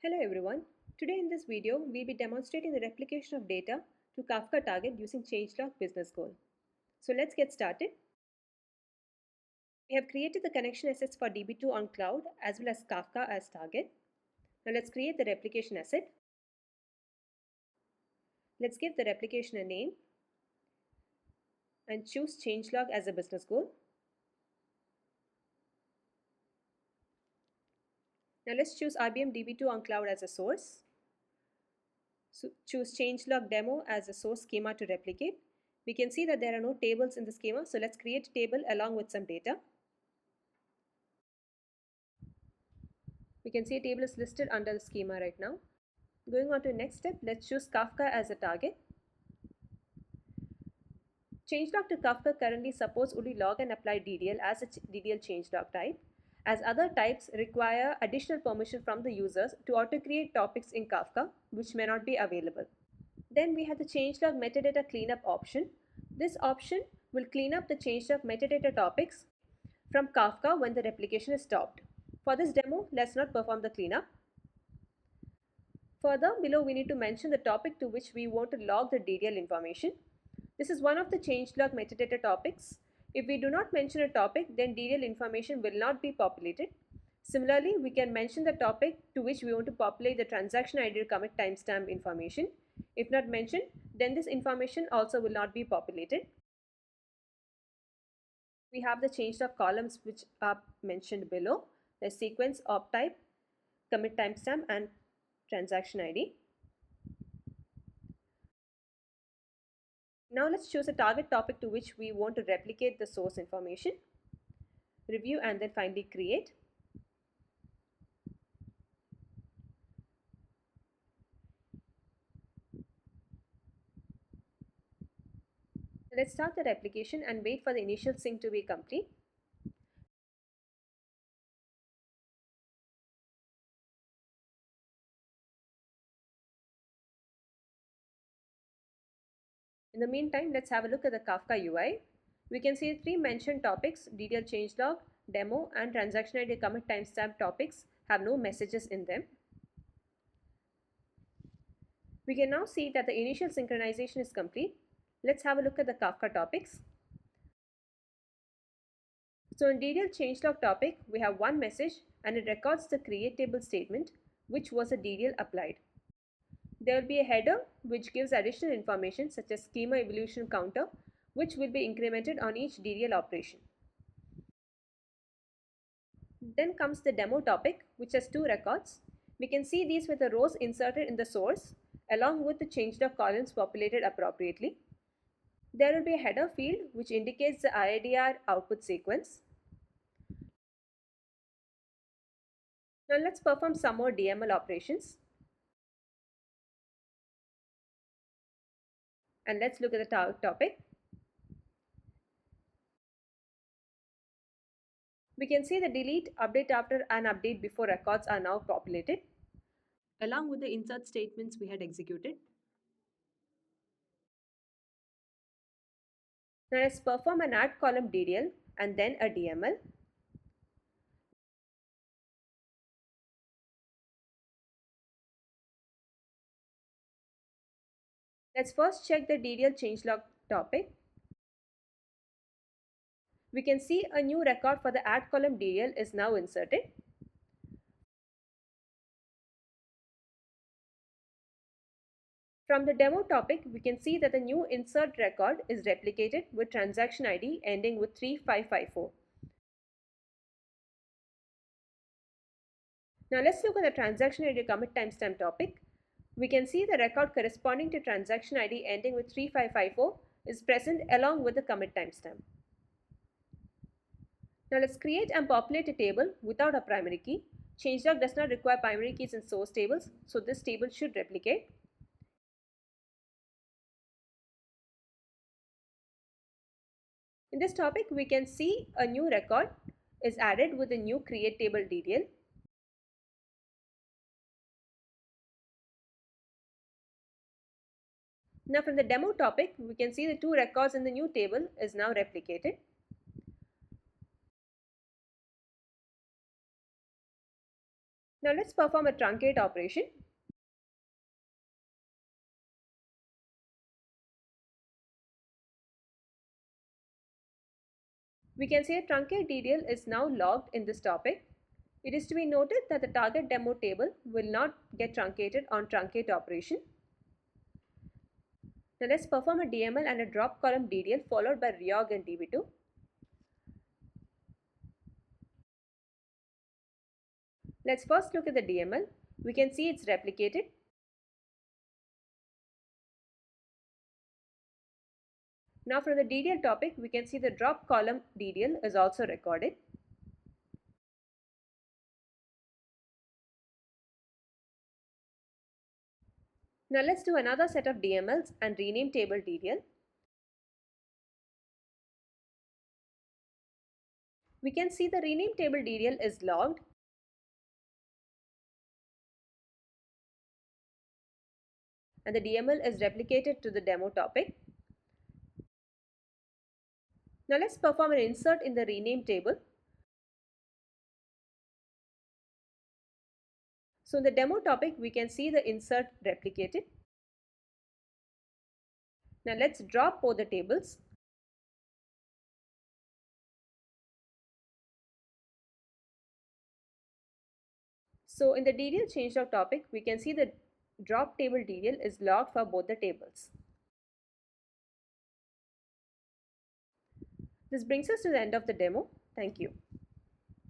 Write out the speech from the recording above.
Hello everyone. Today in this video, we'll be demonstrating the replication of data to Kafka target using changelog business goal. So let's get started. We have created the connection assets for DB2 on cloud as well as Kafka as target. Now let's create the replication asset. Let's give the replication a name and choose changelog as a business goal. Now let's choose IBM DB2 on cloud as a source. So choose changelog demo as a source schema to replicate. We can see that there are no tables in the schema, so let's create a table along with some data. We can see a table is listed under the schema right now. Going on to the next step, let's choose Kafka as a target. Changelog to Kafka currently supports only log and apply DDL as a DDL changelog type, as other types require additional permission from the users to auto-create topics in Kafka, which may not be available. Then we have the changelog metadata cleanup option. This option will clean up the changelog metadata topics from Kafka when the replication is stopped. For this demo, let's not perform the cleanup. Further, below we need to mention the topic to which we want to log the DDL information. This is one of the changelog metadata topics. If we do not mention a topic, then DDL information will not be populated. Similarly, we can mention the topic to which we want to populate the transaction ID or commit timestamp information. If not mentioned, then this information also will not be populated. We have the changelog columns which are mentioned below. The sequence, op type, commit timestamp and transaction ID. Now let's choose a target topic to which we want to replicate the source information. Review and then finally create. Let's start the replication and wait for the initial sync to be complete. In the meantime, let's have a look at the Kafka UI. We can see three mentioned topics, DDL changelog, demo and transaction ID commit timestamp topics have no messages in them. We can now see that the initial synchronization is complete. Let's have a look at the Kafka topics. So in DDL changelog topic, we have one message and it records the create table statement which was a DDL applied. There will be a header which gives additional information such as schema evolution counter which will be incremented on each DDL operation. Then comes the demo topic which has two records. We can see these with the rows inserted in the source along with the changelog columns populated appropriately. There will be a header field which indicates the IIDR output sequence. Now let's perform some more DML operations. And let's look at the topic. We can see the delete, update after and update before records are now populated, along with the insert statements we had executed. Now let's perform an add column DDL and then a DML. Let's first check the DDL changelog topic. We can see a new record for the add column DDL is now inserted. From the demo topic, we can see that the new insert record is replicated with transaction ID ending with 3554. Now let's look at the transaction ID commit timestamp topic. We can see the record corresponding to transaction ID ending with 3554 is present along with the commit timestamp. Now let's create and populate a table without a primary key. Changelog does not require primary keys in source tables, so this table should replicate. In this topic, we can see a new record is added with a new create table DDL. Now from the demo topic, we can see the two records in the new table is now replicated. Now let's perform a truncate operation. We can say a truncate DDL is now logged in this topic. It is to be noted that the target demo table will not get truncated on truncate operation. Now let's perform a DML and a drop column DDL followed by reorg and DB2. Let's first look at the DML. We can see it's replicated. Now from the DDL topic, we can see the drop column DDL is also recorded. Now let's do another set of DMLs and rename table DDL. We can see the rename table DDL is logged. And the DML is replicated to the demo topic. Now let's perform an insert in the rename table. So in the demo topic, we can see the insert replicated. Now let's drop both the tables. So in the DDL changelog topic, we can see the drop table DDL is logged for both the tables. This brings us to the end of the demo. Thank you.